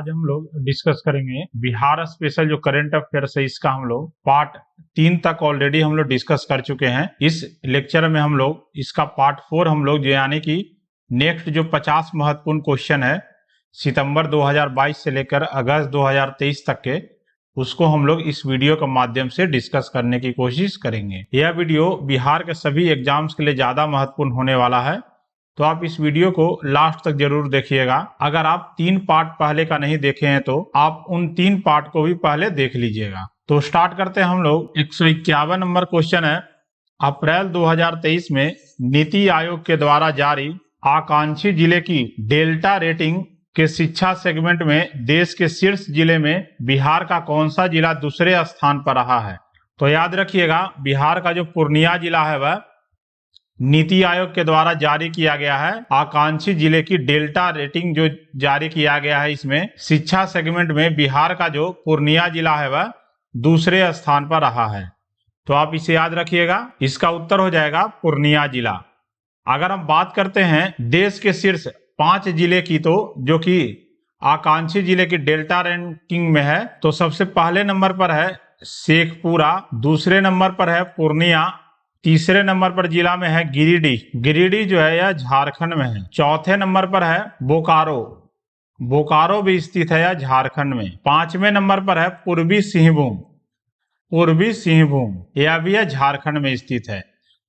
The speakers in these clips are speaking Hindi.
आज हम लोग डिस्कस करेंगे बिहार स्पेशल जो करंट अफेयर्स है, इसका हम लोग पार्ट 3 तक ऑलरेडी हम लोग डिस्कस कर चुके हैं। इस लेक्चर में हम लोग इसका पार्ट 4 हम लोग यानी कि नेक्स्ट जो 50 महत्वपूर्ण क्वेश्चन है सितंबर 2022 से लेकर अगस्त 2023 तक के, उसको हम लोग इस वीडियो के माध्यम से डिस्कस करने की कोशिश करेंगे। यह वीडियो बिहार के सभी एग्जाम्स के लिए ज्यादा महत्वपूर्ण होने वाला है, तो आप इस वीडियो को लास्ट तक जरूर देखिएगा। अगर आप 3 पार्ट पहले का नहीं देखे हैं तो आप उन 3 पार्ट को भी पहले देख लीजिएगा। तो स्टार्ट करते हैं हम लोग। 151 नंबर क्वेश्चन है, अप्रैल 2023 में नीति आयोग के द्वारा जारी आकांक्षी जिले की डेल्टा रेटिंग के शिक्षा सेगमेंट में देश के शीर्ष जिले में बिहार का कौन सा जिला दूसरे स्थान पर रहा है? तो याद रखिएगा, बिहार का जो पूर्णिया जिला है वह नीति आयोग के द्वारा जारी किया गया है। आकांक्षी जिले की डेल्टा रेटिंग जो जारी किया गया है, इसमें शिक्षा सेगमेंट में बिहार का जो पूर्णिया जिला है वह दूसरे स्थान पर रहा है। तो आप इसे याद रखिएगा, इसका उत्तर हो जाएगा पूर्णिया जिला। अगर हम बात करते हैं देश के शीर्ष 5 जिले की, तो जो कि आकांक्षी जिले की डेल्टा रैंकिंग में है, तो सबसे पहले नंबर पर है शेखपुरा, दूसरे नंबर पर है पूर्णिया, तीसरे नंबर पर जिला में है गिरिडीह। गिरिडीह जो है यह झारखंड में है। चौथे नंबर पर है बोकारो, बोकारो भी स्थित है यह झारखंड में। 5वें नंबर पर है पूर्वी सिंहभूम, पूर्वी सिंहभूम यह भी है झारखंड में स्थित है।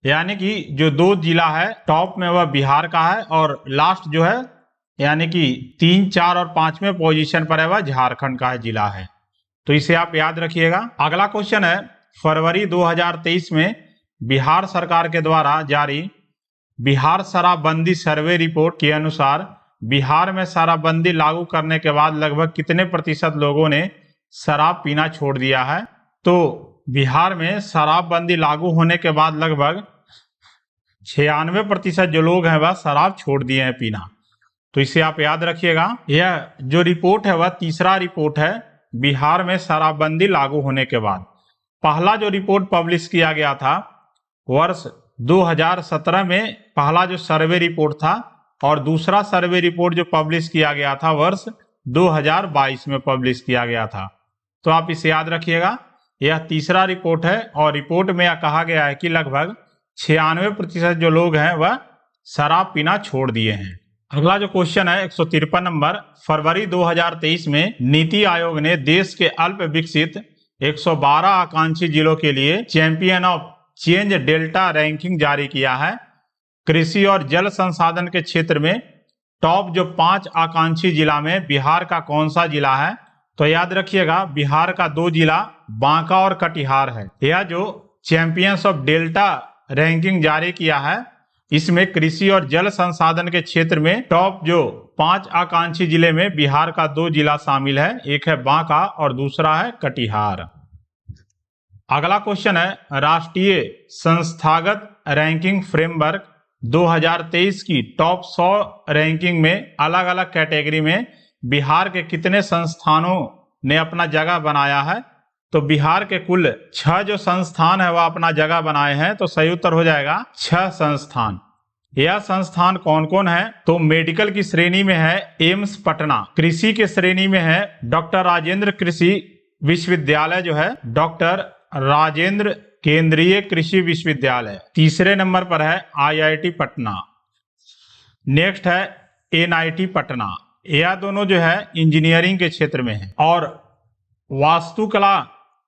यानी कि जो 2 जिला है टॉप में वह बिहार का है, और लास्ट जो है यानी कि 3, 4 और 5वें पोजीशन पर है वह झारखंड का जिला है। तो इसे आप याद रखिएगा। अगला क्वेश्चन है, फरवरी 2023 में बिहार सरकार के द्वारा जारी बिहार शराबबंदी सर्वे रिपोर्ट के अनुसार बिहार में शराबबंदी लागू करने के बाद लगभग कितने प्रतिशत लोगों ने शराब पीना छोड़ दिया है? तो बिहार में शराबबंदी लागू होने के बाद लगभग 96% जो लोग हैं वह शराब छोड़ दिए हैं पीना। तो इसे आप याद रखिएगा। यह जो रिपोर्ट है वह तीसरा रिपोर्ट है बिहार में शराबबंदी लागू होने के बाद। पहला जो रिपोर्ट पब्लिश किया गया था वर्ष 2017 में, पहला जो सर्वे रिपोर्ट था, और दूसरा सर्वे रिपोर्ट जो पब्लिश किया गया था वर्ष 2022 में पब्लिश किया गया था। तो आप इसे याद रखिएगा, यह तीसरा रिपोर्ट है, और रिपोर्ट में यह कहा गया है कि लगभग 96% जो लोग हैं वह शराब पीना छोड़ दिए हैं। अगला जो क्वेश्चन है 153 नंबर, फरवरी 2023 में नीति आयोग ने देश के अल्प विकसित 112 आकांक्षी जिलों के लिए champion of change delta ranking जारी किया है। कृषि और जल संसाधन के क्षेत्र में टॉप जो 5 आकांक्षी जिला में बिहार का कौन सा जिला है? तो याद रखिएगा, बिहार का 2 जिला बांका और कटिहार है। यह जो चैंपियंस ऑफ डेल्टा रैंकिंग जारी किया है, इसमें कृषि और जल संसाधन के क्षेत्र में टॉप जो 5 आकांक्षी जिले में बिहार का 2 जिला शामिल है, एक है बांका और दूसरा है कटिहार। अगला क्वेश्चन है, राष्ट्रीय संस्थागत रैंकिंग फ्रेमवर्क 2023 की टॉप 100 रैंकिंग में अलग अलग कैटेगरी में बिहार के कितने संस्थानों ने अपना जगह बनाया है? तो बिहार के कुल 6 जो संस्थान है वह अपना जगह बनाए हैं। तो सही उत्तर हो जाएगा 6 संस्थान। यह संस्थान कौन कौन है? तो मेडिकल की श्रेणी में है एम्स पटना, कृषि के श्रेणी में है डॉक्टर राजेंद्र कृषि विश्वविद्यालय जो है डॉक्टर राजेंद्र केंद्रीय कृषि विश्वविद्यालय, तीसरे नंबर पर है IIT पटना, नेक्स्ट है NIT पटना। यह दोनों जो है इंजीनियरिंग के क्षेत्र में है, और वास्तुकला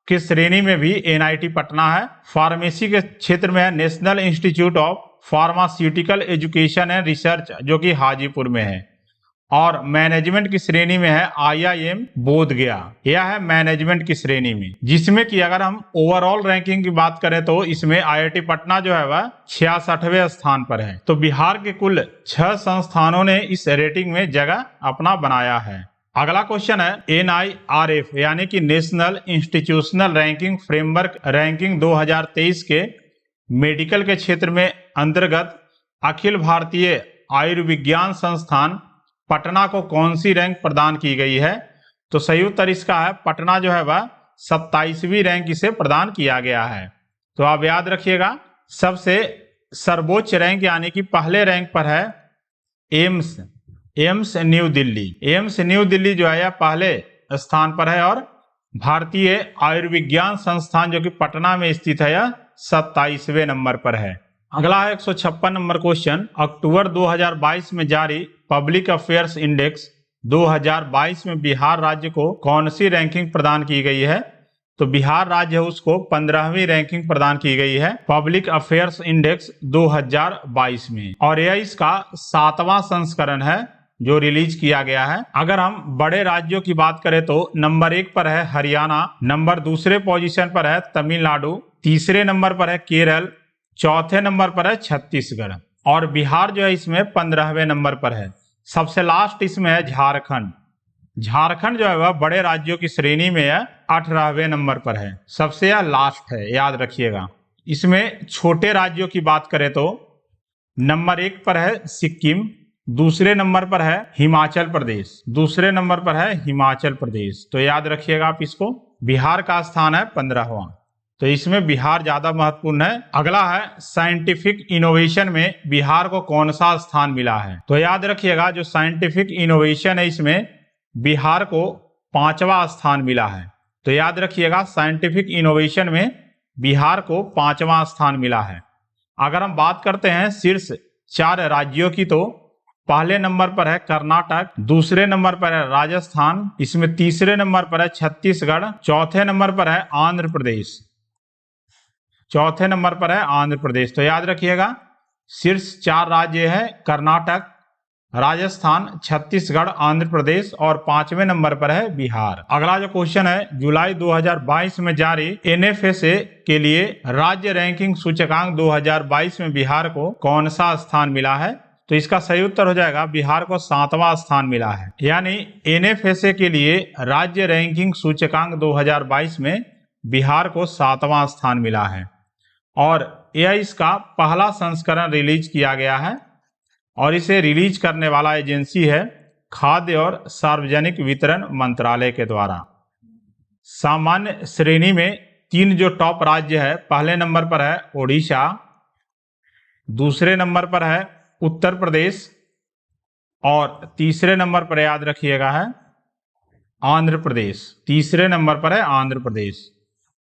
के श्रेणी में भी NIT पटना है। फार्मेसी के क्षेत्र में है national institute of pharmaceutical education and research जो कि हाजीपुर में है, और मैनेजमेंट की श्रेणी में है IIM बोधगया। यह है मैनेजमेंट की श्रेणी में, जिसमें कि अगर हम ओवरऑल रैंकिंग की बात करें तो इसमें IIT पटना जो है वह 66वें स्थान पर है। तो बिहार के कुल 6 संस्थानों ने इस रेटिंग में जगह अपना बनाया है। अगला क्वेश्चन है, NIRF यानी कि national institutional ranking framework ranking 2023 के मेडिकल के क्षेत्र में अंतर्गत अखिल भारतीय आयुर्विज्ञान संस्थान पटना को कौन सी रैंक प्रदान की गई है? तो सही उत्तर इसका है पटना जो है वह 27वीं रैंक इसे प्रदान किया गया है। तो आप याद रखिएगा, सबसे सर्वोच्च रैंक यानी कि पहले रैंक पर है AIIMS AIIMS new Delhi. AIIMS new Delhi जो है यह पहले स्थान पर है और भारतीय आयुर्विज्ञान संस्थान जो कि पटना में स्थित है यह 27वें नंबर पर है। अगला है 156 नंबर क्वेश्चन। अक्टूबर 2022 में जारी पब्लिक अफेयर्स इंडेक्स 2022 में बिहार राज्य को कौन सी रैंकिंग प्रदान की गई है? तो बिहार राज्य है उसको 15वीं रैंकिंग प्रदान की गई है पब्लिक अफेयर्स इंडेक्स 2022 में, और यह इसका 7वां संस्करण है जो रिलीज किया गया है। अगर हम बड़े राज्यों की बात करें तो नंबर 1 पर है हरियाणा, नंबर दूसरे पोजीशन पर है तमिलनाडु, तीसरे नंबर पर है केरल, चौथे नंबर पर है छत्तीसगढ़, और बिहार जो है इसमें 15वें नंबर पर है। सबसे लास्ट इसमें है झारखंड। झारखंड जो है वह बड़े राज्यों की श्रेणी में है 18वें नंबर पर है, सबसे यह लास्ट है, याद रखिएगा। इसमें छोटे राज्यों की बात करें तो नंबर 1 पर है सिक्किम, दूसरे नंबर पर है हिमाचल प्रदेश, दूसरे नंबर पर है हिमाचल प्रदेश। तो याद रखिएगा आप इसको। बिहार का स्थान है 15वां, तो इसमें बिहार ज्यादा महत्वपूर्ण है। अगला है साइंटिफिक इनोवेशन में बिहार को कौन सा स्थान मिला है? तो याद रखिएगा जो साइंटिफिक इनोवेशन है इसमें बिहार को 5वां स्थान मिला है। तो याद रखिएगा साइंटिफिक इनोवेशन में बिहार को 5वां स्थान मिला है। अगर हम बात करते हैं शीर्ष 4 राज्यों की तो पहले नंबर पर है कर्नाटक, दूसरे नंबर पर है राजस्थान, इसमें तीसरे नंबर पर है छत्तीसगढ़, चौथे नंबर पर है आंध्र प्रदेश, चौथे नंबर पर है आंध्र प्रदेश। तो याद रखिएगा शीर्ष 4 राज्य है कर्नाटक, राजस्थान, छत्तीसगढ़, आंध्र प्रदेश, और 5वें नंबर पर है बिहार। अगला जो क्वेश्चन है जुलाई 2022 में जारी एनएफएसए के लिए राज्य रैंकिंग सूचकांक 2022 में बिहार को कौन सा स्थान मिला है? तो इसका सही उत्तर हो जाएगा बिहार को 7वां स्थान मिला है। यानी एनएफएसए के लिए राज्य रैंकिंग सूचकांक 2022 में बिहार को 7वां स्थान मिला है, और यह इसका पहला संस्करण रिलीज किया गया है, और इसे रिलीज करने वाला एजेंसी है खाद्य और सार्वजनिक वितरण मंत्रालय के द्वारा। सामान्य श्रेणी में 3 जो टॉप राज्य है, पहले नंबर पर है ओडिशा, दूसरे नंबर पर है उत्तर प्रदेश, और तीसरे नंबर पर याद रखिएगा है आंध्र प्रदेश, तीसरे नंबर पर है आंध्र प्रदेश।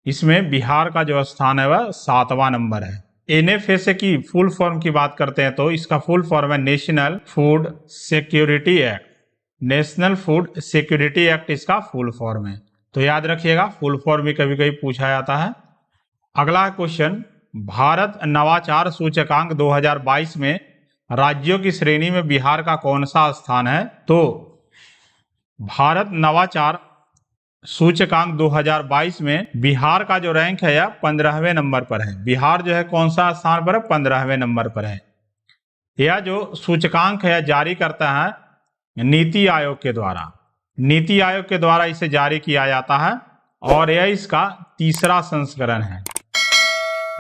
इसमें बिहार का जो स्थान है वह 7वां नंबर है। एनएफएसए की फुल फॉर्म की बात करते हैं तो इसका फुल फॉर्म है national food security act, national food security act इसका फुल फॉर्म है। तो याद रखिएगा फुल फॉर्म भी कभी कभी पूछा जाता है। अगला क्वेश्चन, भारत नवाचार सूचकांक 2022 में राज्यों की श्रेणी में बिहार का कौन सा स्थान है? तो भारत नवाचार सूचकांक 2022 में बिहार का जो रैंक है यह 15वें नंबर पर है। बिहार जो है कौन सा स्थान पर है? 15वें नंबर पर है। यह जो सूचकांक है जारी करता है नीति आयोग के द्वारा, नीति आयोग के द्वारा इसे जारी किया जाता है, और यह इसका तीसरा संस्करण है,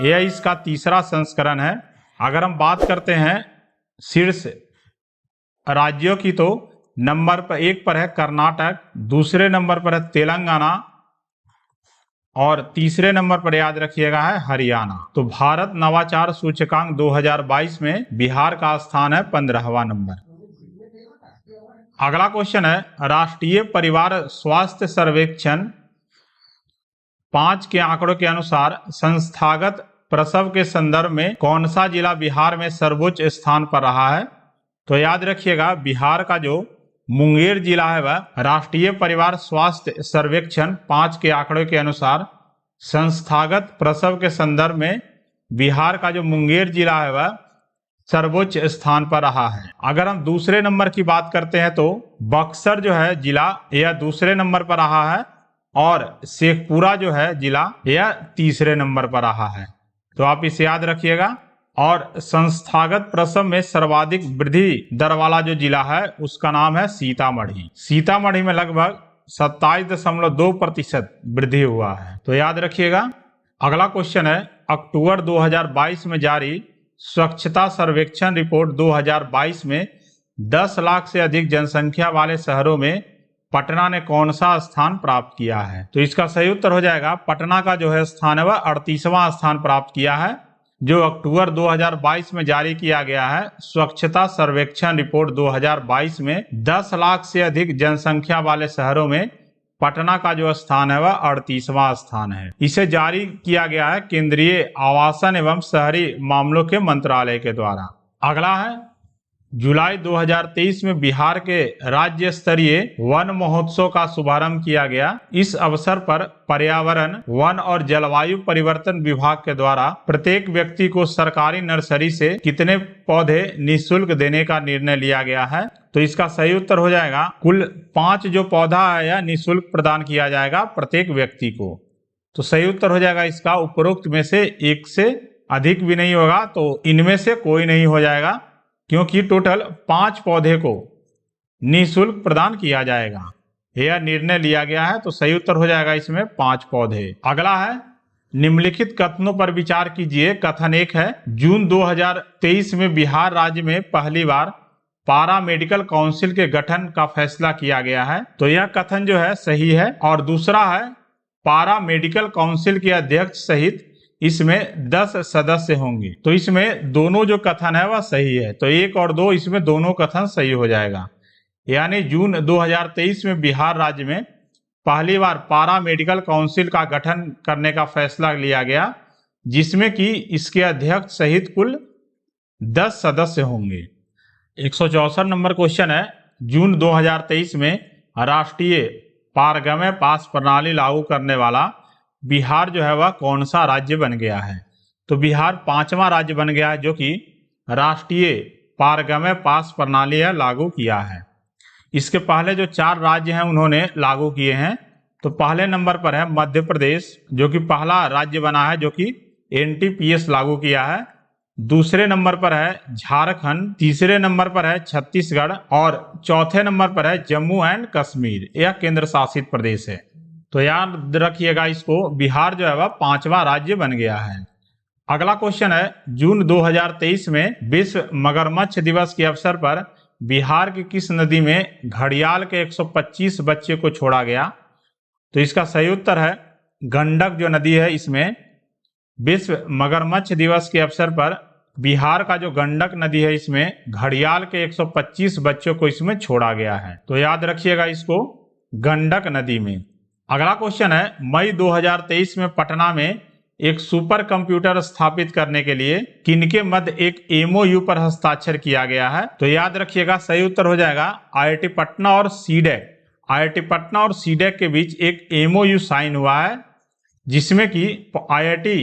यह इसका तीसरा संस्करण है। अगर हम बात करते हैं शीर्ष राज्यों की तो नंबर 1 पर है कर्नाटक, दूसरे नंबर पर है तेलंगाना, और तीसरे नंबर पर याद रखिएगा है हरियाणा। तो भारत नवाचार सूचकांक 2022 में बिहार का स्थान है 15वां नंबर। अगला क्वेश्चन है राष्ट्रीय परिवार स्वास्थ्य सर्वेक्षण 5 के आंकड़ों के अनुसार संस्थागत प्रसव के संदर्भ में कौन सा जिला बिहार में सर्वोच्च स्थान पर रहा है? तो याद रखिएगा बिहार का जो मुंगेर जिला है वह राष्ट्रीय परिवार स्वास्थ्य सर्वेक्षण 5 के आंकड़ों के अनुसार संस्थागत प्रसव के संदर्भ में बिहार का जो मुंगेर जिला है वह सर्वोच्च स्थान पर रहा है। अगर हम दूसरे नंबर की बात करते हैं तो बक्सर जो है जिला यह दूसरे नंबर पर रहा है, और शेखपुरा जो है जिला यह तीसरे नंबर पर रहा है। तो आप इसे याद रखिएगा। और संस्थागत प्रसव में सर्वाधिक वृद्धि दर वाला जो जिला है उसका नाम है सीतामढ़ी। सीतामढ़ी में लगभग 27.2% वृद्धि हुआ है, तो याद रखिएगा। अगला क्वेश्चन है अक्टूबर 2022 में जारी स्वच्छता सर्वेक्षण रिपोर्ट 2022 में 10 लाख से अधिक जनसंख्या वाले शहरों में पटना ने कौन सा स्थान प्राप्त किया है? तो इसका सही उत्तर हो जाएगा पटना का जो है स्थान है वह 38वां स्थान प्राप्त किया है, जो अक्टूबर 2022 में जारी किया गया है स्वच्छता सर्वेक्षण रिपोर्ट 2022 में 10 लाख से अधिक जनसंख्या वाले शहरों में पटना का जो स्थान है वह 38वां स्थान है। इसे जारी किया गया है केंद्रीय आवासन एवं शहरी मामलों के मंत्रालय के द्वारा। अगला है जुलाई 2023 में बिहार के राज्य स्तरीय वन महोत्सव का शुभारंभ किया गया। इस अवसर पर पर्यावरण, वन और जलवायु परिवर्तन विभाग के द्वारा प्रत्येक व्यक्ति को सरकारी नर्सरी से कितने पौधे निःशुल्क देने का निर्णय लिया गया है। तो इसका सही उत्तर हो जाएगा कुल 5 जो पौधा है या निःशुल्क प्रदान किया जाएगा प्रत्येक व्यक्ति को। तो सही उत्तर हो जाएगा इसका उपरोक्त में से एक से अधिक भी नहीं होगा, तो इनमें से कोई नहीं हो जाएगा, क्योंकि टोटल 5 पौधे को निःशुल्क प्रदान किया जाएगा, यह निर्णय लिया गया है। तो सही उत्तर हो जाएगा इसमें 5 पौधे। अगला है निम्नलिखित कथनों पर विचार कीजिए। कथन 1 है जून 2023 में बिहार राज्य में पहली बार पारा मेडिकल काउंसिल के गठन का फैसला किया गया है। तो यह कथन जो है सही है। और दूसरा है पारा मेडिकल काउंसिल के अध्यक्ष सहित इसमें 10 सदस्य होंगे। तो इसमें दोनों जो कथन है वह सही है। तो 1 और 2 इसमें दोनों कथन सही हो जाएगा। यानी जून 2023 में बिहार राज्य में पहली बार पारा मेडिकल काउंसिल का गठन करने का फैसला लिया गया, जिसमें कि इसके अध्यक्ष सहित कुल 10 सदस्य होंगे। 164 नंबर क्वेश्चन है जून 2023 में राष्ट्रीय पारगम्य पास प्रणाली लागू करने वाला बिहार जो है वह कौन सा राज्य बन गया है। तो बिहार 5वां राज्य बन गया है जो कि राष्ट्रीय पारगम्य पास प्रणाली है लागू किया है। इसके पहले जो 4 राज्य हैं उन्होंने लागू किए हैं। तो पहले नंबर पर है मध्य प्रदेश, जो कि पहला राज्य बना है जो कि NTPS लागू किया है। दूसरे नंबर पर है झारखंड, तीसरे नंबर पर है छत्तीसगढ़ और चौथे नंबर पर है जम्मू एंड कश्मीर, यह केंद्र शासित प्रदेश है। तो याद रखिएगा इसको, बिहार जो है वह 5वां राज्य बन गया है। अगला क्वेश्चन है जून 2023 में विश्व मगरमच्छ दिवस के अवसर पर बिहार की किस नदी में घड़ियाल के 125 बच्चे को छोड़ा गया। तो इसका सही उत्तर है गंडक जो नदी है, इसमें विश्व मगरमच्छ दिवस के अवसर पर बिहार का जो गंडक नदी है इसमें घड़ियाल के 125 बच्चों को इसमें छोड़ा गया है। तो याद रखिएगा इसको, गंडक नदी में। अगला क्वेश्चन है मई 2023 में पटना में एक सुपर कंप्यूटर स्थापित करने के लिए किनके मध्य एक MOU पर हस्ताक्षर किया गया है। तो याद रखिएगा सही उत्तर हो जाएगा IIT पटना और सीडेक। IIT पटना और सीडेक के बीच एक MOU साइन हुआ है, जिसमें कि IIT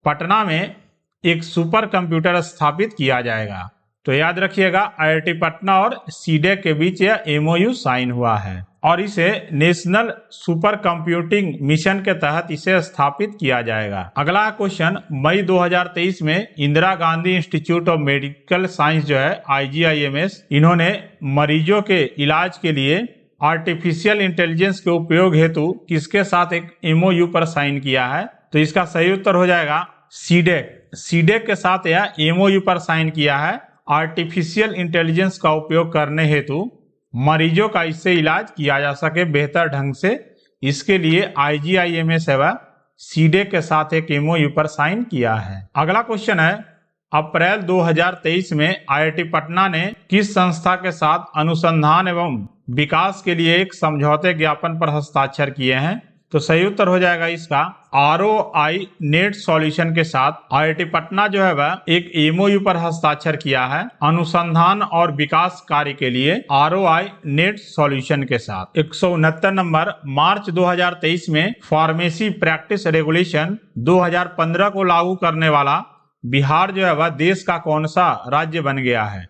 पटना में एक सुपर कंप्यूटर स्थापित किया जाएगा। तो याद रखिएगा IIT पटना और सीडेक के बीच यह MOU साइन हुआ है और इसे नेशनल सुपर कंप्यूटिंग मिशन के तहत इसे स्थापित किया जाएगा। अगला क्वेश्चन मई 2023 में Indira Gandhi institute of medical science जो है IGIMS, इन्होंने मरीजों के इलाज के लिए आर्टिफिशियल इंटेलिजेंस के उपयोग हेतु किसके साथ एक MOU पर साइन किया है। तो इसका सही उत्तर हो जाएगा सीडेक के साथ यह MOU पर साइन किया है। आर्टिफिशियल इंटेलिजेंस का उपयोग करने हेतु मरीजों का इससे इलाज किया जा सके बेहतर ढंग से, इसके लिए IGIMS है सीडेक के साथ एक MOU पर साइन किया है। अगला क्वेश्चन है अप्रैल 2023 में IIT पटना ने किस संस्था के साथ अनुसंधान एवं विकास के लिए एक समझौते ज्ञापन पर हस्ताक्षर किए हैं। तो सही उत्तर हो जाएगा इसका ROI नेट सॉल्यूशन के साथ IIT पटना जो है वह एक MOU पर हस्ताक्षर किया है अनुसंधान और विकास कार्य के लिए ROI नेट सॉल्यूशन के साथ। 169 नंबर मार्च 2023 में फार्मेसी प्रैक्टिस रेगुलेशन 2015 को लागू करने वाला बिहार जो है वह देश का कौन सा राज्य बन गया है।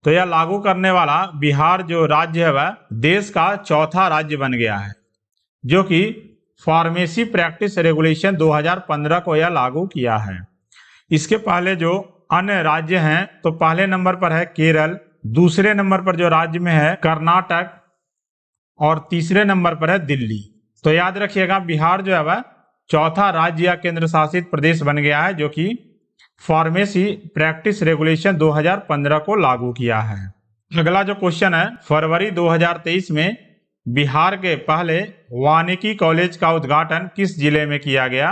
तो यह लागू करने वाला बिहार जो राज्य है वह देश का चौथा राज्य बन गया है, जो कि फार्मेसी प्रैक्टिस रेगुलेशन 2015 को यह लागू किया है। इसके पहले जो अन्य राज्य हैं तो पहले नंबर पर है केरल, दूसरे नंबर पर जो राज्य में है कर्नाटक और तीसरे नंबर पर है दिल्ली। तो याद रखिएगा बिहार जो है वह चौथा राज्य या केंद्र शासित प्रदेश बन गया है, जो कि फार्मेसी प्रैक्टिस रेगुलेशन 2015 को लागू किया है। अगला जो क्वेश्चन है फरवरी 2023 में बिहार के पहले वानिकी कॉलेज का उद्घाटन किस जिले में किया गया।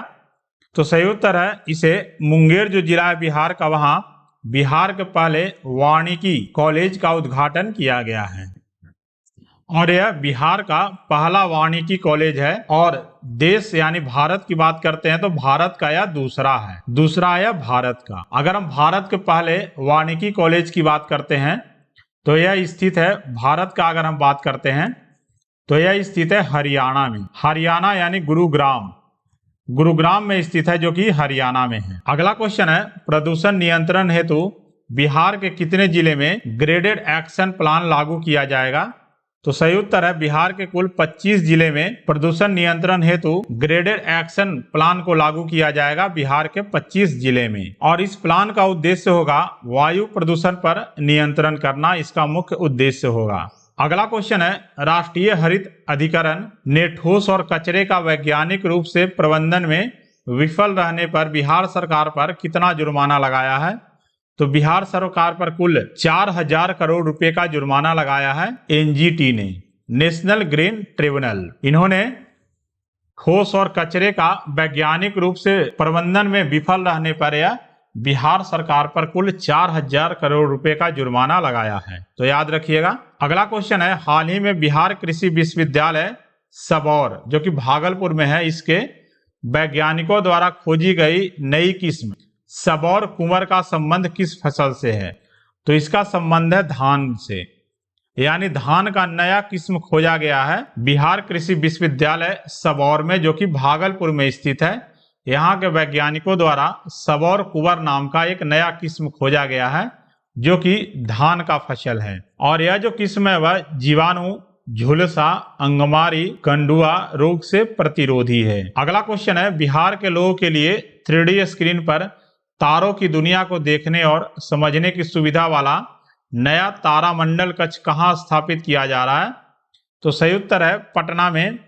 तो सही उत्तर है इसे मुंगेर जो जिला है बिहार का, वहां बिहार के पहले वानिकी कॉलेज का उद्घाटन किया गया है और यह बिहार का पहला वानिकी कॉलेज है। और देश यानी भारत की बात करते हैं तो भारत का यह दूसरा है भारत का। अगर हम भारत के पहले वानिकी कॉलेज की बात करते हैं तो यह स्थित है, भारत का अगर हम बात करते हैं तो यह स्थित है हरियाणा में। हरियाणा यानी गुरुग्राम में स्थित है, जो कि हरियाणा में है। अगला क्वेश्चन है, प्रदूषण नियंत्रण हेतु बिहार के कितने जिले में ग्रेडेड एक्शन प्लान लागू किया जाएगा? तो सही उत्तर है बिहार के कुल 25 जिले में प्रदूषण नियंत्रण हेतु ग्रेडेड एक्शन प्लान को लागू किया जाएगा, बिहार के 25 जिले में। और इस प्लान का उद्देश्य होगा वायु प्रदूषण पर नियंत्रण करना, इसका मुख्य उद्देश्य होगा। अगला क्वेश्चन है, राष्ट्रीय हरित अधिकरण ने ठोस और कचरे का वैज्ञानिक रूप से प्रबंधन में विफल रहने पर बिहार सरकार पर कितना जुर्माना लगाया है? तो बिहार सरकार पर कुल 4000 करोड़ रुपए का जुर्माना लगाया है एनजीटी ने, नेशनल ग्रीन ट्रिब्यूनल। इन्होंने ठोस और कचरे का वैज्ञानिक रूप से प्रबंधन में विफल रहने पर यह बिहार सरकार पर कुल 4000 करोड़ रुपए का जुर्माना लगाया है, तो याद रखिएगा। अगला क्वेश्चन है, हाल ही में बिहार कृषि विश्वविद्यालय सबौर जो कि भागलपुर में है, इसके वैज्ञानिकों द्वारा खोजी गई नई किस्म सबौर कुंवर का संबंध किस फसल से है? तो इसका संबंध है धान से, यानी धान का नया किस्म खोजा गया है बिहार कृषि विश्वविद्यालय सबौर में, जो कि भागलपुर में स्थित है। यहाँ के वैज्ञानिकों द्वारा सबौर कुंवर नाम का एक नया किस्म खोजा गया है, जो कि धान का फसल है। और यह जो किस्म है वह जीवाणु, झुलसा, अंगमारी, कंडुआ रोग से प्रतिरोधी है। अगला क्वेश्चन है, बिहार के लोगों के लिए 3D स्क्रीन पर तारों की दुनिया को देखने और समझने की सुविधा वाला नया तारामंडल कक्ष कहाँ स्थापित किया जा रहा है? तो सही उत्तर है पटना में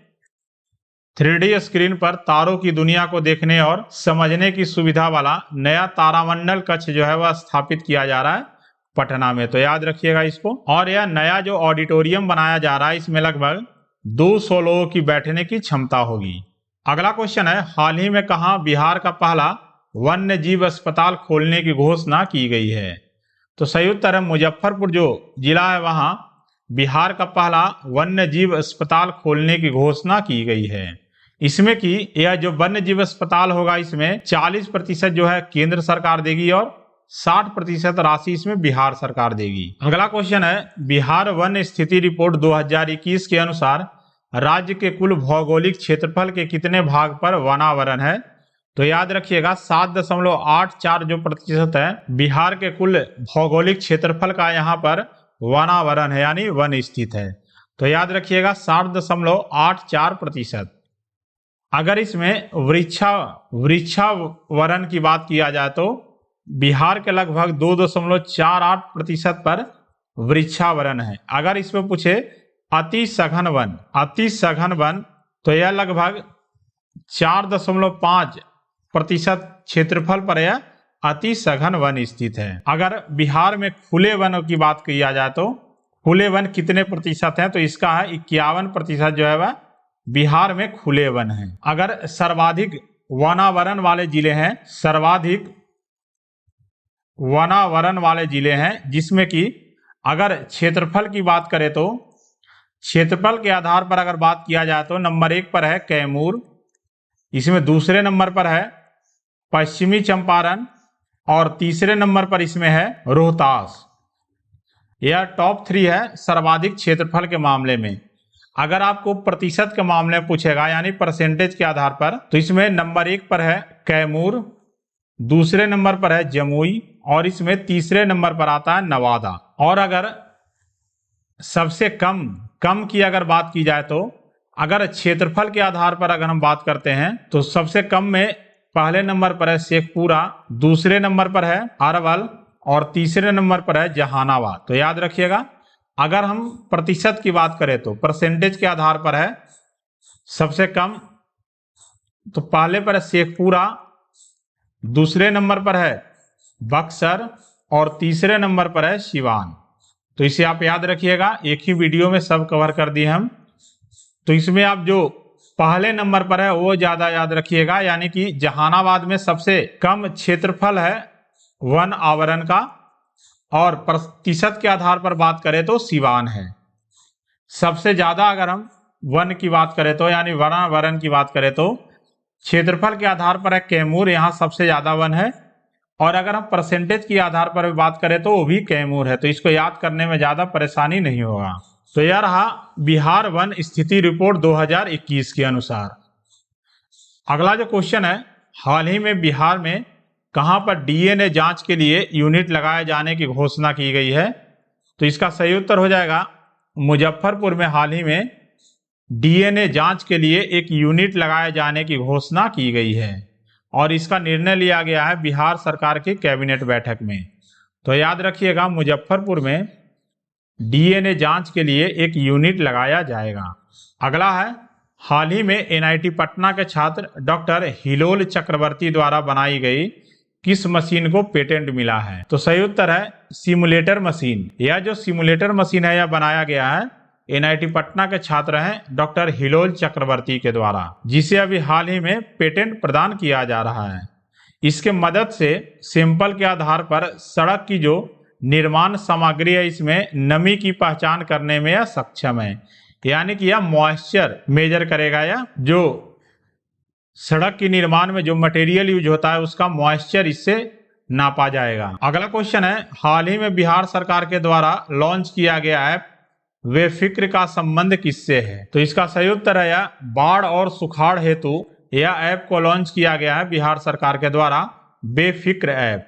3D स्क्रीन पर तारों की दुनिया को देखने और समझने की सुविधा वाला नया तारामंडल कक्ष जो है वह स्थापित किया जा रहा है पटना में, तो याद रखिएगा इसको। और यह नया जो ऑडिटोरियम बनाया जा रहा है इसमें लगभग 200 लोगों की बैठने की क्षमता होगी। अगला क्वेश्चन है, हाल ही में कहाँ बिहार का पहला वन्य जीव अस्पताल खोलने की घोषणा की गई है? तो सही उत्तर है मुजफ्फरपुर जो जिला है वहां बिहार का पहला वन्य जीव अस्पताल खोलने की घोषणा की गई है। इसमें कि यह जो वन्य जीव अस्पताल होगा इसमें 40% जो है केंद्र सरकार देगी और 60% राशि इसमें बिहार सरकार देगी। अगला क्वेश्चन है, बिहार वन स्थिति रिपोर्ट 2021 के अनुसार राज्य के कुल भौगोलिक क्षेत्रफल के कितने भाग पर वनावरण है? तो याद रखिएगा 7.84 जो प्रतिशत है बिहार के कुल भौगोलिक क्षेत्रफल का यहाँ पर वनावरण है, यानी वन स्थित है, तो याद रखिएगा 7.84%। अगर इसमें वृक्षावरण की बात किया जाए तो बिहार के लगभग 2.48% पर वृक्षावरण है। अगर इसमें पूछे अति सघन वन तो यह लगभग 4.5% क्षेत्रफल पर यह अति सघन वन स्थित है। अगर बिहार में खुले वन की बात किया जाए तो खुले वन कितने प्रतिशत है? तो इसका है 51% जो है वह बिहार में खुले वन है। अगर सर्वाधिक वनावरण वाले जिले हैं जिसमें कि अगर क्षेत्रफल की बात करें तो क्षेत्रफल के आधार पर अगर बात किया जाए तो नंबर 1 पर है कैमूर, इसमें दूसरे नंबर पर है पश्चिमी चंपारण और तीसरे नंबर पर इसमें है रोहतास। यह टॉप 3 है सर्वाधिक क्षेत्रफल के मामले में। अगर आपको प्रतिशत के मामले में पूछेगा यानी परसेंटेज के आधार पर तो इसमें नंबर 1 पर है कैमूर, दूसरे नंबर पर है जमुई और इसमें तीसरे नंबर पर आता है नवादा। और अगर सबसे कम की अगर बात की जाए तो अगर क्षेत्रफल के आधार पर अगर हम बात करते हैं तो सबसे कम में पहले नंबर पर है शेखपुरा, दूसरे नंबर पर है अरवल और तीसरे नंबर पर है जहानाबाद। तो याद रखिएगा अगर हम प्रतिशत की बात करें तो परसेंटेज के आधार पर है सबसे कम तो पहले पर है शेखपुरा, दूसरे नंबर पर है बक्सर और तीसरे नंबर पर है सिवान। तो इसे आप याद रखिएगा, एक ही वीडियो में सब कवर कर दिए हम। तो इसमें आप जो पहले नंबर पर है वो ज्यादा याद रखिएगा, यानी कि जहानाबाद में सबसे कम क्षेत्रफल है वन आवरण का, और प्रतिशत के आधार पर बात करें तो सिवान है। सबसे ज्यादा अगर हम वन की बात करें तो यानी वनावरण की बात करें तो क्षेत्रफल के आधार पर है कैमूर, यहाँ सबसे ज्यादा वन है। और अगर हम परसेंटेज के आधार पर बात करें तो वो भी कैमूर है, तो इसको याद करने में ज्यादा परेशानी नहीं होगा। तो यह रहा बिहार वन स्थिति रिपोर्ट 2021 के अनुसार। अगला जो क्वेश्चन है, हाल ही में बिहार में कहां पर डीएनए जांच के लिए यूनिट लगाए जाने की घोषणा की गई है? तो इसका सही उत्तर हो जाएगा मुजफ्फरपुर में हाल ही में डीएनए जांच के लिए एक यूनिट लगाए जाने की घोषणा की गई है, और इसका निर्णय लिया गया है बिहार सरकार की कैबिनेट बैठक में। तो याद रखिएगा मुजफ्फरपुर में डीएनए जांच के लिए एक यूनिट लगाया जाएगा। अगला है, हाल ही में एनआईटी पटना के छात्र डॉक्टर हिलोल चक्रवर्ती द्वारा बनाई गई किस मशीन को पेटेंट मिला है? तो सही उत्तर है सिमुलेटर मशीन। यह जो सिमुलेटर मशीन है यह बनाया गया है एनआईटी पटना के छात्र हैं डॉक्टर हिलोल चक्रवर्ती के द्वारा, जिसे अभी हाल ही में पेटेंट प्रदान किया जा रहा है। इसके मदद से सैंपल के आधार पर सड़क की जो निर्माण सामग्री है इसमें नमी की पहचान करने में यह सक्षम है, यानी कि यह मॉइस्चर मेजर करेगा, या जो सड़क के निर्माण में जो मटेरियल यूज होता है उसका मॉइस्चर इससे नापा जाएगा। अगला क्वेश्चन है, हाल ही में बिहार सरकार के द्वारा लॉन्च किया गया ऐप बेफिक्र का संबंध किससे है? तो इसका सही उत्तर है यह बाढ़ और सुखाड़ हेतु यह ऐप को लॉन्च किया गया है बिहार सरकार के द्वारा, बेफिक्र ऐप।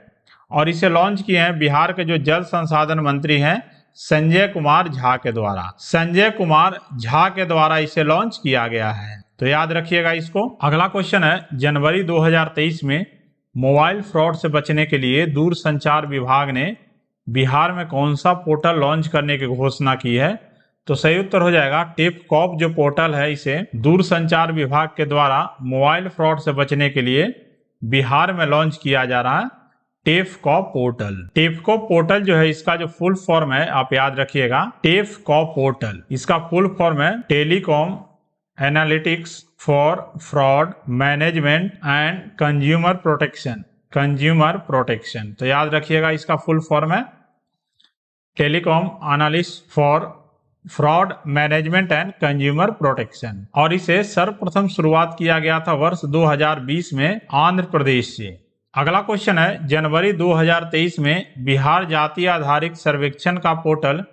और इसे लॉन्च किए हैं बिहार के जो जल संसाधन मंत्री हैं संजय कुमार झा के द्वारा। संजय कुमार झा के द्वारा इसे लॉन्च किया गया है, तो याद रखिएगा इसको। अगला क्वेश्चन है, जनवरी 2023 में मोबाइल फ्रॉड से बचने के लिए दूरसंचार विभाग ने बिहार में कौन सा पोर्टल लॉन्च करने की घोषणा की है? तो सही उत्तर हो जाएगा टेपकॉप जो पोर्टल है, इसे दूरसंचार विभाग के द्वारा मोबाइल फ्रॉड से बचने के लिए बिहार में लॉन्च किया जा रहा है टेपकॉप पोर्टल। टेपकॉप पोर्टल जो है इसका जो फुल फॉर्म है आप याद रखिएगा, टेपकॉप पोर्टल इसका फुल फॉर्म है telecom analytics for fraud management and consumer protection. Consumer protection, तो याद रखिएगा इसका फुल फॉर्म है telecom analyst for fraud management and consumer protection. और इसे सर्वप्रथम शुरुआत किया गया था वर्ष 2020 में आंध्र प्रदेश से। अगला क्वेश्चन है, जनवरी 2023 में बिहार जाति आधारित सर्वेक्षण का पोर्टल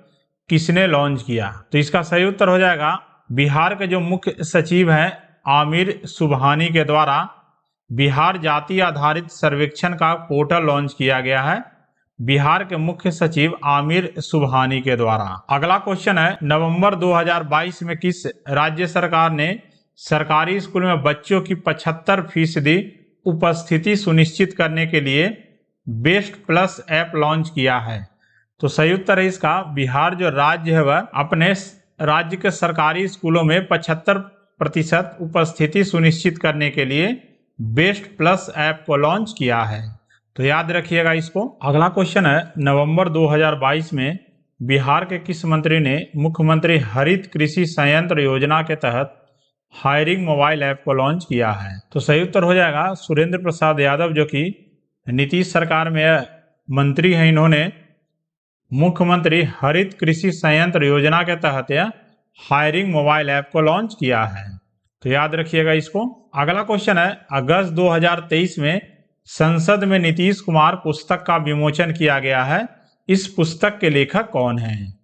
किसने लॉन्च किया? तो इसका सही उत्तर हो जाएगा बिहार के जो मुख्य सचिव हैं आमिर सुबहानी के द्वारा बिहार जाति आधारित सर्वेक्षण का पोर्टल लॉन्च किया गया है बिहार के मुख्य सचिव आमिर सुबहानी के द्वारा। अगला क्वेश्चन है, नवंबर 2022 में किस राज्य सरकार ने सरकारी स्कूल में बच्चों की 75% उपस्थिति सुनिश्चित करने के लिए बेस्ट प्लस ऐप लॉन्च किया है? तो सही उत्तर है इसका बिहार जो राज्य है वह अपने राज्य के सरकारी स्कूलों में 75% उपस्थिति सुनिश्चित करने के लिए बेस्ट प्लस ऐप को लॉन्च किया है, तो याद रखिएगा इसको। अगला क्वेश्चन है, नवंबर 2022 में बिहार के किस मंत्री ने मुख्यमंत्री हरित कृषि संयंत्र योजना के तहत हायरिंग मोबाइल ऐप को लॉन्च किया है? तो सही उत्तर हो जाएगा सुरेंद्र प्रसाद यादव, जो कि नीतीश सरकार में मंत्री हैं। इन्होंने मुख्यमंत्री हरित कृषि संयंत्र योजना के तहत यह हायरिंग मोबाइल ऐप को लॉन्च किया है, तो याद रखिएगा इसको। अगला क्वेश्चन है, अगस्त 2023 में संसद में नीतीश कुमार पुस्तक का विमोचन किया गया है, इस पुस्तक के लेखक कौन हैं?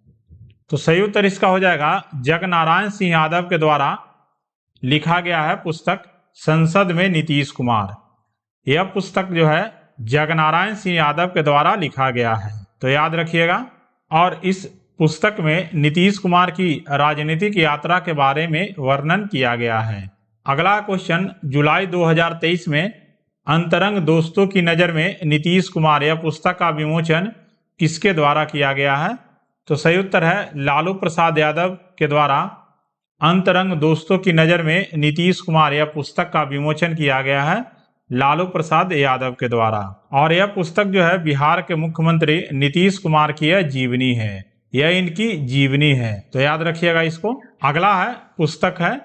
तो सही उत्तर इसका हो जाएगा जगनारायण सिंह यादव के द्वारा लिखा गया है पुस्तक संसद में नीतीश कुमार। यह पुस्तक जो है जगनारायण सिंह यादव के द्वारा लिखा गया है, तो याद रखिएगा। और इस पुस्तक में नीतीश कुमार की राजनीतिक यात्रा के बारे में वर्णन किया गया है। अगला क्वेश्चन, जुलाई 2023 में अंतरंग दोस्तों की नज़र में नीतीश कुमार यह पुस्तक का विमोचन किसके द्वारा किया गया है? तो सही उत्तर है लालू प्रसाद यादव के द्वारा अंतरंग दोस्तों की नज़र में नीतीश कुमार यह पुस्तक का विमोचन किया गया है लालू प्रसाद यादव के द्वारा। और यह पुस्तक जो है बिहार के मुख्यमंत्री नीतीश कुमार की यह जीवनी है, यह इनकी जीवनी है, तो याद रखिएगा इसको। अगला है पुस्तक है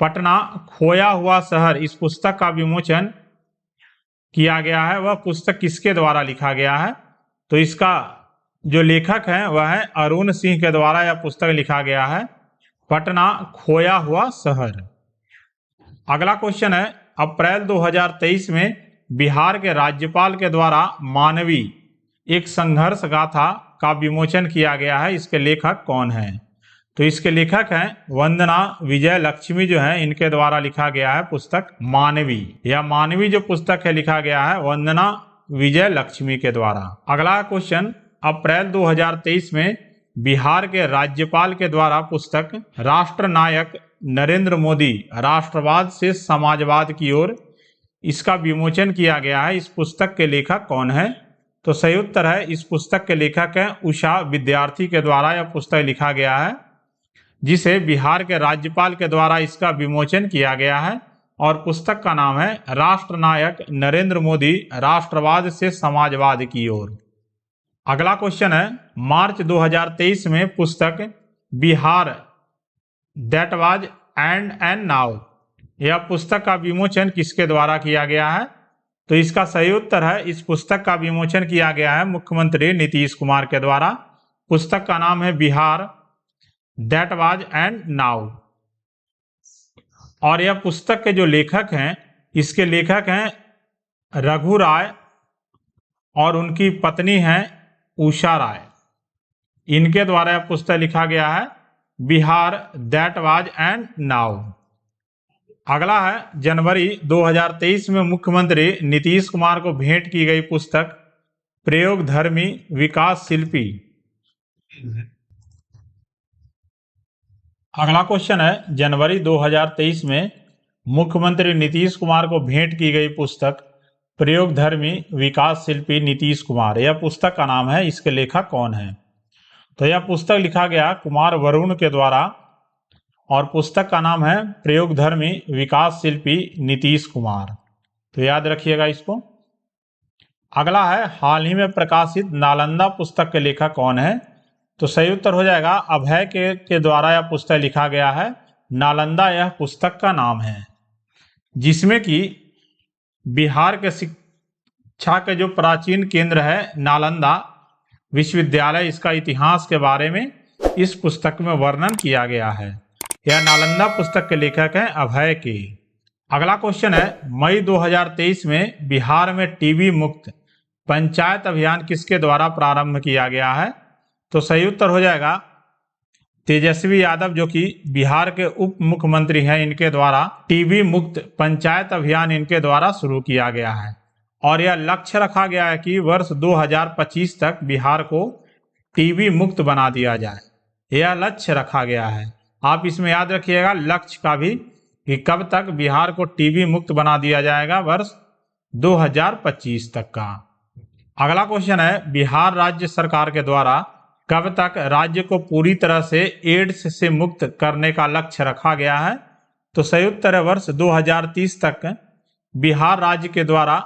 पटना खोया हुआ शहर इस पुस्तक का विमोचन किया गया है, वह पुस्तक किसके द्वारा लिखा गया है? तो इसका जो लेखक है वह है अरुण सिंह के द्वारा यह पुस्तक लिखा गया है, पटना खोया हुआ शहर। अगला क्वेश्चन है, अप्रैल 2023 में बिहार के राज्यपाल के द्वारा मानवी एक संघर्ष गाथा का विमोचन किया गया है, इसके लेखक कौन है? तो इसके लेखक हैं वंदना विजय लक्ष्मी जो है, इनके द्वारा लिखा गया है पुस्तक मानवी। यह मानवी जो पुस्तक है लिखा गया है वंदना विजय लक्ष्मी के द्वारा। अगला क्वेश्चन, अप्रैल 2023 में बिहार के राज्यपाल के द्वारा पुस्तक राष्ट्र नायक नरेंद्र मोदी राष्ट्रवाद से समाजवाद की ओर, इसका विमोचन किया गया है, इस पुस्तक के लेखक कौन है? तो सही उत्तर है, इस पुस्तक के लेखक हैं उषा विद्यार्थी के द्वारा यह पुस्तक लिखा गया है, जिसे बिहार के राज्यपाल के द्वारा इसका विमोचन किया गया है, और पुस्तक का नाम है राष्ट्र नायक नरेंद्र मोदी राष्ट्रवाद से समाजवाद की ओर। अगला क्वेश्चन है, मार्च 2023 में पुस्तक Bihar that was and now, यह पुस्तक का विमोचन किसके द्वारा किया गया है? तो इसका सही उत्तर है, इस पुस्तक का विमोचन किया गया है मुख्यमंत्री नीतीश कुमार के द्वारा। पुस्तक का नाम है Bihar that was and now. और यह पुस्तक के जो लेखक हैं, इसके लेखक हैं रघु राय और उनकी पत्नी हैं उषा राय, इनके द्वारा यह पुस्तक लिखा गया है Bihar that was and now. अगला है, जनवरी 2023 में मुख्यमंत्री नीतीश कुमार को भेंट की गई पुस्तक प्रयोगधर्मी विकास शिल्पी। अगला क्वेश्चन है, जनवरी 2023 में मुख्यमंत्री नीतीश कुमार को भेंट की गई पुस्तक प्रयोगधर्मी विकास शिल्पी नीतीश कुमार, यह पुस्तक का नाम है, इसके लेखक कौन है? तो यह पुस्तक लिखा गया कुमार वरुण के द्वारा, और पुस्तक का नाम है प्रयोगधर्मी विकास शिल्पी नीतीश कुमार। तो याद रखिएगा इसको। अगला है, हाल ही में प्रकाशित नालंदा पुस्तक के लेखक कौन है? तो सही उत्तर हो जाएगा अभय के द्वारा यह पुस्तक लिखा गया है, नालंदा यह पुस्तक का नाम है, जिसमें कि बिहार के शिक्षा के जो प्राचीन केंद्र है नालंदा विश्वविद्यालय, इसका इतिहास के बारे में इस पुस्तक में वर्णन किया गया है। यह नालंदा पुस्तक के लेखक हैं अभय के। अगला क्वेश्चन है, मई 2023 में बिहार में टीबी मुक्त पंचायत अभियान किसके द्वारा प्रारंभ किया गया है? तो सही उत्तर हो जाएगा तेजस्वी यादव, जो कि बिहार के उप मुख्यमंत्री हैं, इनके द्वारा टीबी मुक्त पंचायत अभियान इनके द्वारा शुरू किया गया है। और यह लक्ष्य रखा गया है कि वर्ष 2025 तक बिहार को टीबी मुक्त बना दिया जाए, यह लक्ष्य रखा गया है। आप इसमें याद रखिएगा लक्ष्य का भी, कि कब तक बिहार को टीबी मुक्त बना दिया जाएगा, वर्ष 2025 तक का। अगला क्वेश्चन है, बिहार राज्य सरकार के द्वारा कब तक राज्य को पूरी तरह से एड्स से मुक्त करने का लक्ष्य रखा गया है? तो सही उत्तर है वर्ष 2030 तक बिहार राज्य के द्वारा,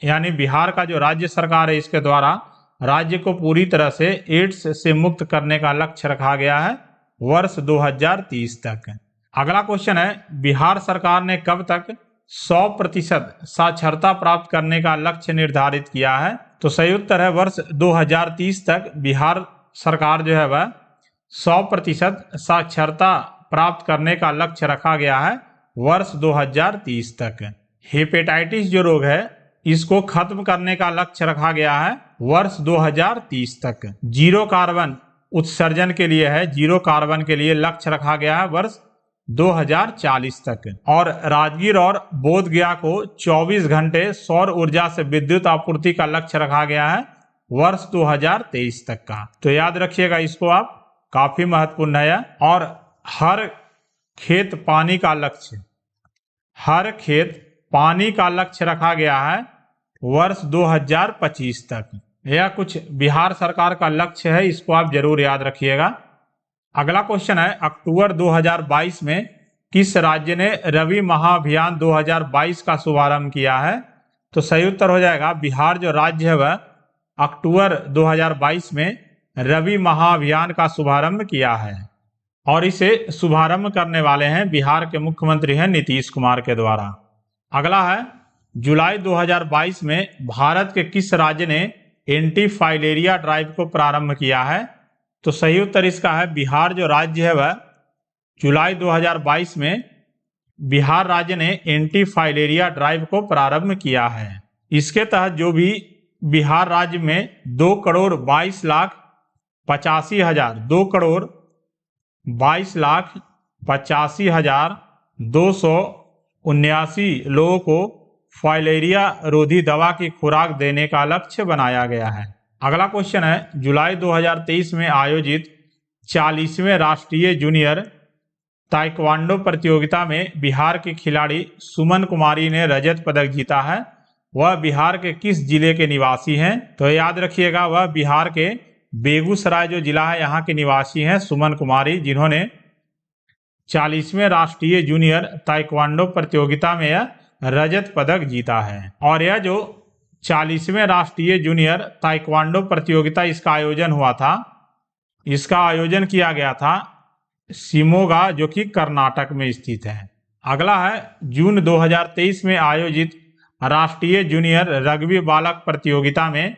यानी बिहार का जो राज्य सरकार है इसके द्वारा राज्य को पूरी तरह से एड्स से मुक्त करने का लक्ष्य रखा गया है, वर्ष 2030 तक। अगला क्वेश्चन है, बिहार सरकार ने कब तक 100% साक्षरता प्राप्त करने का लक्ष्य निर्धारित किया है? तो सही उत्तर है वर्ष 2030 तक बिहार सरकार जो है वह 100% साक्षरता प्राप्त करने का लक्ष्य रखा गया है, वर्ष 2030 तक। हेपेटाइटिस जो रोग है इसको खत्म करने का लक्ष्य रखा गया है, वर्ष 2030 तक। जीरो कार्बन उत्सर्जन के लिए है, जीरो कार्बन के लिए लक्ष्य रखा गया है, वर्ष 2040 तक। और राजगीर और बोधगया को 24 घंटे सौर ऊर्जा से विद्युत आपूर्ति का लक्ष्य रखा गया है, वर्ष 2023 तक का। तो याद रखिएगा इसको आप, काफी महत्वपूर्ण है। और हर खेत पानी का लक्ष्य, हर खेत पानी का लक्ष्य रखा गया है, वर्ष 2025 तक। यह कुछ बिहार सरकार का लक्ष्य है, इसको आप जरूर याद रखिएगा। अगला क्वेश्चन है, अक्टूबर 2022 में किस राज्य ने रवि महाअभियान 2022 का शुभारंभ किया है? तो सही उत्तर हो जाएगा बिहार जो राज्य है वह अक्टूबर 2022 में रवि महाअभियान का शुभारंभ किया है। और इसे शुभारंभ करने वाले हैं बिहार के मुख्यमंत्री हैं नीतीश कुमार के द्वारा। अगला है, जुलाई 2022 में भारत के किस राज्य ने एंटी फाइलेरिया ड्राइव को प्रारंभ किया है? तो सही उत्तर इसका है बिहार जो राज्य है वह जुलाई 2022 में बिहार राज्य ने एंटी फाइलेरिया ड्राइव को प्रारंभ किया है। इसके तहत जो भी बिहार राज्य में 2,22,85,279 लोगों को फाइलेरिया रोधी दवा की खुराक देने का लक्ष्य बनाया गया है। अगला क्वेश्चन है, जुलाई 2023 में आयोजित 40वें राष्ट्रीय जूनियर ताइक्वांडो प्रतियोगिता में बिहार की खिलाड़ी सुमन कुमारी ने रजत पदक जीता है। वह बिहार के किस जिले के निवासी हैं? तो याद रखिएगा, वह बिहार के बेगूसराय जो जिला है यहाँ के निवासी हैं सुमन कुमारी, जिन्होंने 40वें राष्ट्रीय जूनियर ताइक्वांडो प्रतियोगिता में यह रजत पदक जीता है। और यह जो 40वें राष्ट्रीय जूनियर ताइक्वांडो प्रतियोगिता इसका आयोजन हुआ था, इसका आयोजन किया गया था शिमोगा जो कि कर्नाटक में स्थित है। अगला है, जून 2023 में आयोजित राष्ट्रीय जूनियर रग्बी बालक प्रतियोगिता में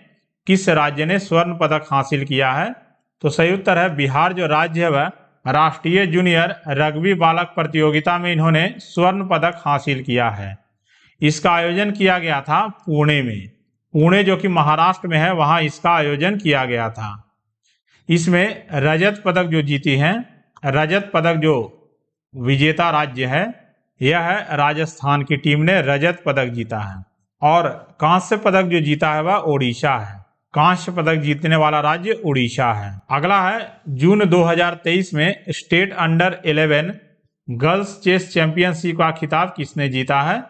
किस राज्य ने स्वर्ण पदक हासिल किया है? तो सही उत्तर है बिहार जो राज्य है वह राष्ट्रीय जूनियर रग्बी बालक प्रतियोगिता में इन्होंने स्वर्ण पदक हासिल किया है। इसका आयोजन किया गया था पुणे में, पुणे जो कि महाराष्ट्र में है, वहां इसका आयोजन किया गया था। इसमें रजत पदक जो जीती हैं, रजत पदक जो विजेता राज्य है यह है राजस्थान की टीम ने रजत पदक जीता है। और कांस्य पदक जो जीता है वह ओडिशा है, कांस्य पदक जीतने वाला राज्य उड़ीसा है। अगला है, जून 2023 में state under 11 girls chess championship का खिताब किसने जीता है?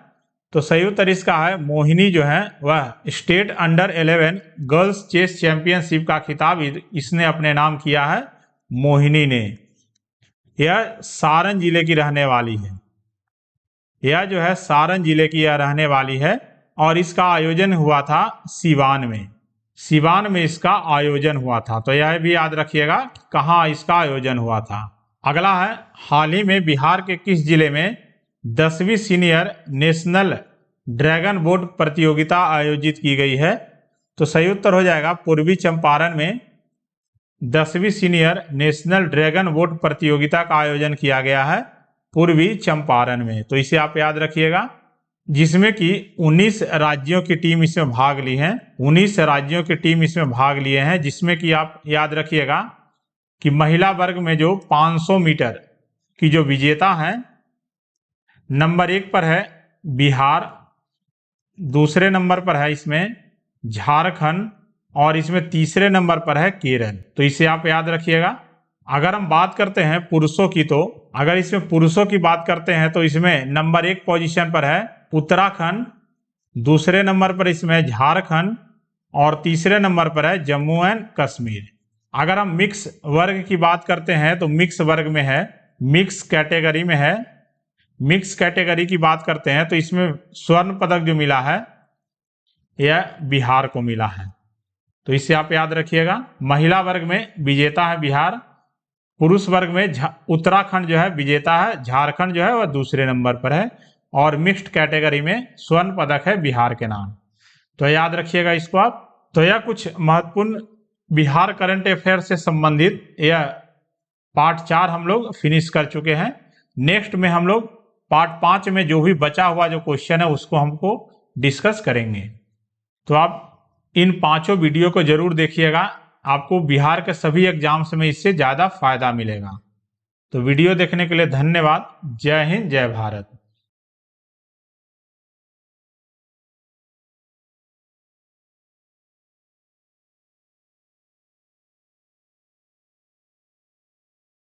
तो सही उत्तर इसका है मोहिनी जो है वह state under 11 girls chess championship का खिताब इसने अपने नाम किया है, मोहिनी ने। यह सारण जिले की रहने वाली है, यह जो है सारण जिले की यह रहने वाली है और इसका आयोजन हुआ था सिवान में, सिवान में इसका आयोजन हुआ था। तो यह भी याद रखिएगा कहाँ इसका आयोजन हुआ था। अगला है, हाल ही में बिहार के किस जिले में 10वीं सीनियर नेशनल ड्रैगन बोट प्रतियोगिता आयोजित की गई है? तो सही उत्तर हो जाएगा पूर्वी चंपारण में 10वीं सीनियर नेशनल ड्रैगन बोट प्रतियोगिता का आयोजन किया गया है पूर्वी चंपारण में। तो इसे आप याद रखिएगा, जिसमें कि 19 राज्यों की टीम इसमें भाग ली है, 19 राज्यों की टीम इसमें भाग लिए हैं, जिसमें कि आप याद रखिएगा कि महिला वर्ग में जो 500 मीटर की जो विजेता हैं, नंबर 1 पर है बिहार, दूसरे नंबर पर है इसमें झारखंड और इसमें तीसरे नंबर पर है केरल। तो इसे आप याद रखिएगा। अगर हम बात करते हैं पुरुषों की, तो अगर इसमें पुरुषों की बात करते हैं तो इसमें नंबर 1 पोजीशन पर है उत्तराखंड, दूसरे नंबर पर इसमें झारखंड और तीसरे नंबर पर है जम्मू एंड कश्मीर। अगर हम मिक्स वर्ग की बात करते हैं तो मिक्स वर्ग में है, मिक्स कैटेगरी में है, मिक्स कैटेगरी की बात करते हैं तो इसमें स्वर्ण पदक जो मिला है यह बिहार को मिला है। तो इसे आप याद रखिएगा। महिला वर्ग में विजेता है बिहार, पुरुष वर्ग में उत्तराखंड जो है विजेता है, झारखंड जो है वह दूसरे नंबर पर है और मिक्स्ड कैटेगरी में स्वर्ण पदक है बिहार के नाम। तो याद रखिएगा इसको आप। तो यह कुछ महत्वपूर्ण बिहार करंट अफेयर से संबंधित यह पार्ट 4 हम लोग फिनिश कर चुके हैं। नेक्स्ट में हम लोग पार्ट 5 में जो भी बचा हुआ जो क्वेश्चन है उसको हमको डिस्कस करेंगे। तो आप इन 5 वीडियो को जरूर देखिएगा, आपको बिहार के सभी एग्जाम्स में इससे ज़्यादा फायदा मिलेगा। तो वीडियो देखने के लिए धन्यवाद। जय हिंद, जय भारत।